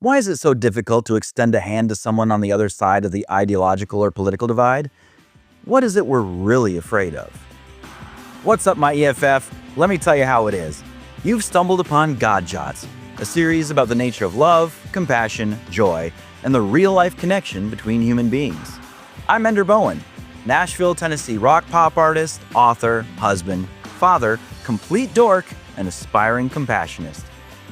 Why is it so difficult to extend a hand to someone on the other side of the ideological or political divide? What is it we're really afraid of? What's up, my EFF? Let me tell you how it is. You've stumbled upon God Jots, a series about the nature of love, compassion, joy, and the real-life connection between human beings. I'm Ender Bowen, Nashville, Tennessee rock pop artist, author, husband, father, complete dork, and aspiring compassionist.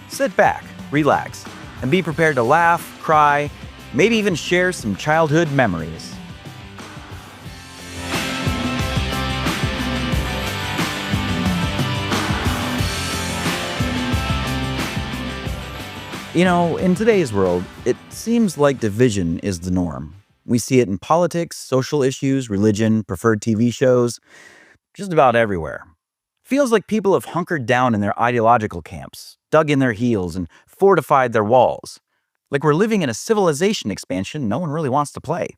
Sit back, relax, and be prepared to laugh, cry, maybe even share some childhood memories. You know, in today's world, it seems like division is the norm. We see it in politics, social issues, religion, preferred TV shows, just about everywhere. Feels like people have hunkered down in their ideological camps, dug in their heels, and fortified their walls. Like we're living in a civilization expansion no one really wants to play.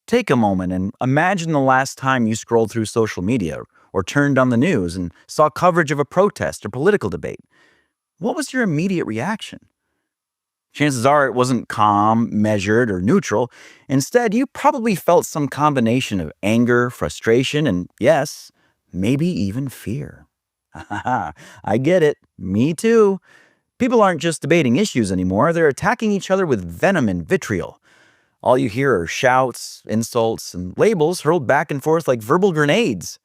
Take a moment and imagine the last time you scrolled through social media or turned on the news and saw coverage of a protest or political debate. What was your immediate reaction? Chances are it wasn't calm, measured, or neutral. Instead, you probably felt some combination of anger, frustration, and yes, maybe even fear. I get it. Me too. People aren't just debating issues anymore. They're attacking each other with venom and vitriol. All you hear are shouts, insults, and labels hurled back and forth like verbal grenades.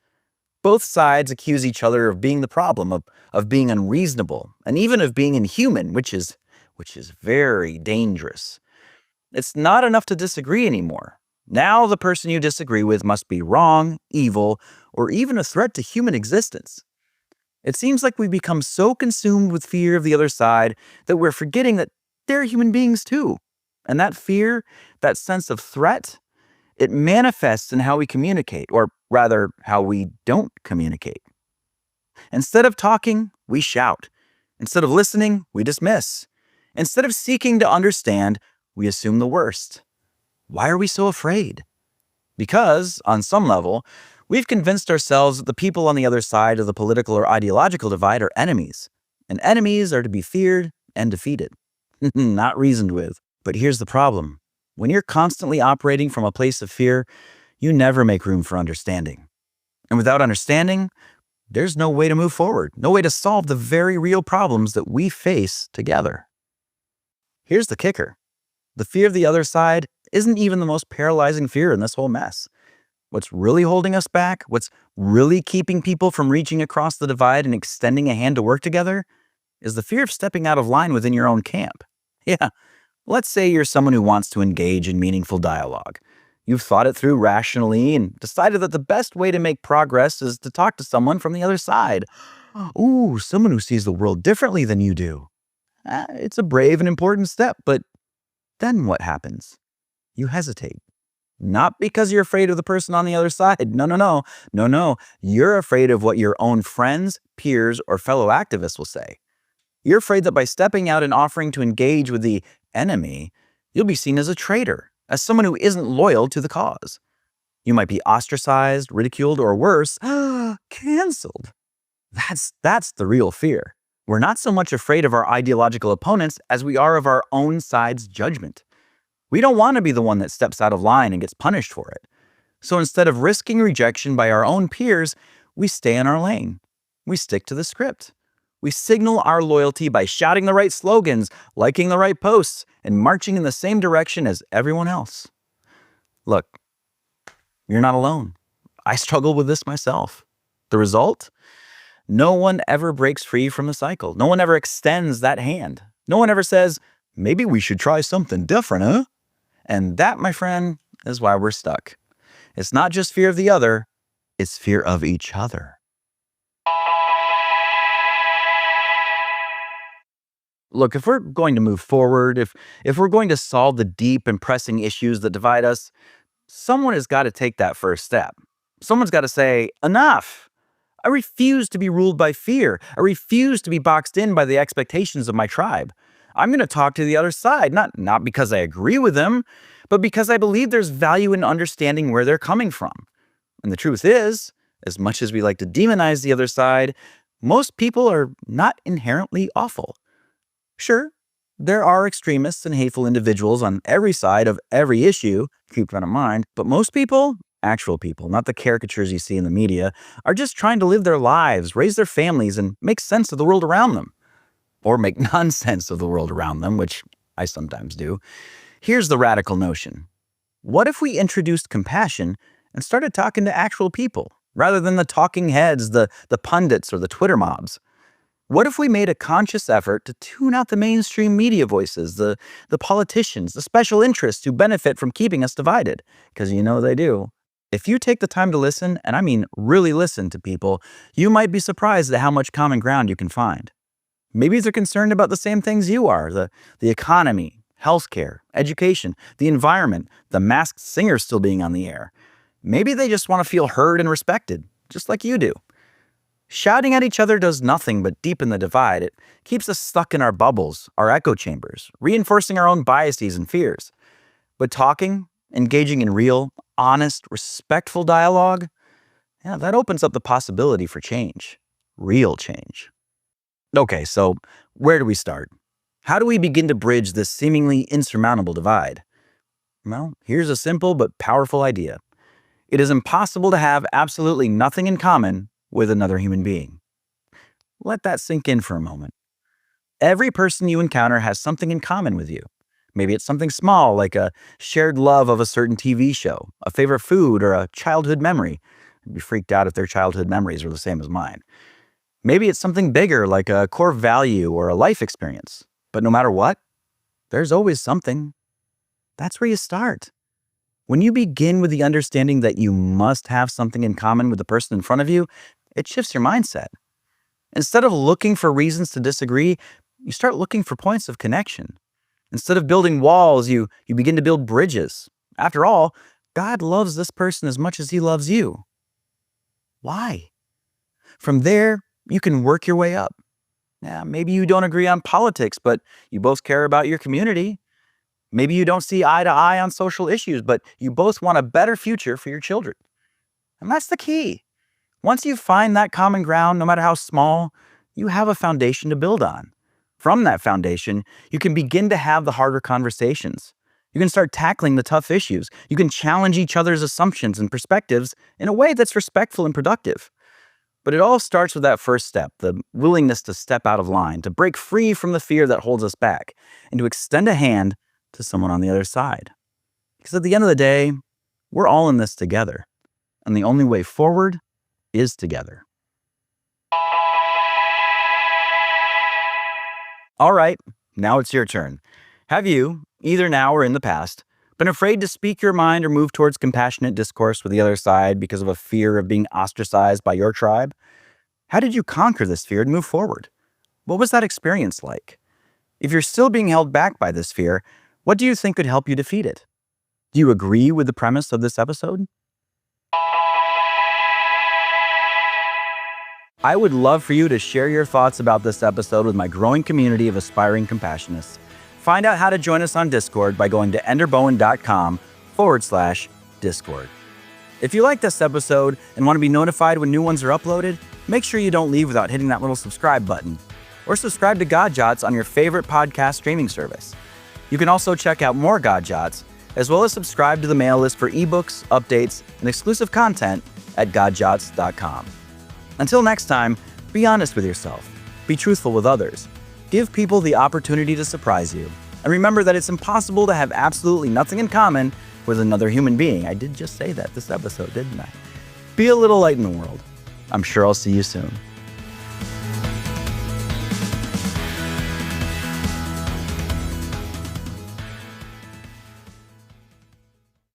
Both sides accuse each other of being the problem, of being unreasonable, and even of being inhuman, which is very dangerous. It's not enough to disagree anymore. Now the person you disagree with must be wrong, evil, or even a threat to human existence. It seems like we become so consumed with fear of the other side that we're forgetting that they're human beings too. And that fear, that sense of threat, it manifests in how we communicate, or rather, how we don't communicate. Instead of talking, we shout. Instead of listening, we dismiss. Instead of seeking to understand, we assume the worst. Why are we so afraid? Because, on some level, we've convinced ourselves that the people on the other side of the political or ideological divide are enemies, and enemies are to be feared and defeated, not reasoned with. But here's the problem. When you're constantly operating from a place of fear, you never make room for understanding. And without understanding, there's no way to move forward, no way to solve the very real problems that we face together. Here's the kicker. The fear of the other side isn't even the most paralyzing fear in this whole mess. What's really holding us back, what's really keeping people from reaching across the divide and extending a hand to work together, is the fear of stepping out of line within your own camp. Yeah, let's say you're someone who wants to engage in meaningful dialogue. You've thought it through rationally and decided that the best way to make progress is to talk to someone from the other side. Ooh, someone who sees the world differently than you do. It's a brave and important step, but then what happens? You hesitate. Not because you're afraid of the person on the other side. No. You're afraid of what your own friends, peers, or fellow activists will say. You're afraid that by stepping out and offering to engage with the enemy, you'll be seen as a traitor, as someone who isn't loyal to the cause. You might be ostracized, ridiculed, or worse, canceled. That's the real fear. We're not so much afraid of our ideological opponents as we are of our own side's judgment. We don't want to be the one that steps out of line and gets punished for it. So instead of risking rejection by our own peers, we stay in our lane. We stick to the script. We signal our loyalty by shouting the right slogans, liking the right posts, and marching in the same direction as everyone else. Look, you're not alone. I struggle with this myself. The result? No one ever breaks free from the cycle. No one ever extends that hand. No one ever says, maybe we should try something different, huh? And that, my friend, is why we're stuck. It's not just fear of the other, it's fear of each other. Look, if we're going to move forward, if we're going to solve the deep and pressing issues that divide us, someone has got to take that first step. Someone's got to say, enough. I refuse to be ruled by fear. I refuse to be boxed in by the expectations of my tribe. I'm going to talk to the other side, not because I agree with them, but because I believe there's value in understanding where they're coming from. And the truth is, as much as we like to demonize the other side, most people are not inherently awful. Sure, There are extremists and hateful individuals on every side of every issue, keep that in mind, but most people, actual people, not the caricatures you see in the media, are just trying to live their lives, raise their families, and make sense of the world around them. Or make nonsense of the world around them, which I sometimes do. Here's the radical notion. What if we introduced compassion and started talking to actual people, rather than the talking heads, the pundits, or the Twitter mobs? What if we made a conscious effort to tune out the mainstream media voices, the politicians, the special interests who benefit from keeping us divided? Because you know they do. If you take the time to listen, and I mean really listen to people, you might be surprised at how much common ground you can find. Maybe they're concerned about the same things you are, the economy, healthcare, education, the environment, the masked singer still being on the air. Maybe they just want to feel heard and respected, just like you do. Shouting at each other does nothing but deepen the divide. It keeps us stuck in our bubbles, our echo chambers, reinforcing our own biases and fears. But talking, engaging in real, honest, respectful dialogue, that opens up the possibility for change. Real change. Okay, so where do we start? How do we begin to bridge this seemingly insurmountable divide? Well, here's a simple but powerful idea. It is impossible to have absolutely nothing in common with another human being. Let that sink in for a moment. Every person you encounter has something in common with you. Maybe it's something small, like a shared love of a certain TV show, a favorite food, or a childhood memory. I'd be freaked out if their childhood memories were the same as mine. Maybe it's something bigger, like a core value or a life experience. But no matter what, there's always something. That's where you start. When you begin with the understanding that you must have something in common with the person in front of you, it shifts your mindset. Instead of looking for reasons to disagree, you start looking for points of connection. Instead of building walls, you begin to build bridges. After all, God loves this person as much as he loves you. Why? From there, you can work your way up. Maybe you don't agree on politics, but you both care about your community. Maybe you don't see eye to eye on social issues, but you both want a better future for your children. And that's the key. Once you find that common ground, no matter how small, you have a foundation to build on. From that foundation, you can begin to have the harder conversations. You can start tackling the tough issues. You can challenge each other's assumptions and perspectives in a way that's respectful and productive. But it all starts with that first step, the willingness to step out of line, to break free from the fear that holds us back, and to extend a hand to someone on the other side. Because at the end of the day, we're all in this together, and the only way forward is together. All right, now it's your turn. Have you, either now or in the past, been afraid to speak your mind or move towards compassionate discourse with the other side because of a fear of being ostracized by your tribe? How did you conquer this fear and move forward? What was that experience like? If you're still being held back by this fear, what do you think could help you defeat it? Do you agree with the premise of this episode? I would love for you to share your thoughts about this episode with my growing community of aspiring compassionists. Find out how to join us on Discord by going to enderbowen.com/Discord. If you like this episode and want to be notified when new ones are uploaded, make sure you don't leave without hitting that little subscribe button. Or subscribe to God Jots on your favorite podcast streaming service. You can also check out more God Jots, as well as subscribe to the mail list for ebooks, updates, and exclusive content at godjots.com. Until next time, be honest with yourself. Be truthful with others. Give people the opportunity to surprise you. And remember that it's impossible to have absolutely nothing in common with another human being. I did just say that this episode, didn't I? Be a little light in the world. I'm sure I'll see you soon.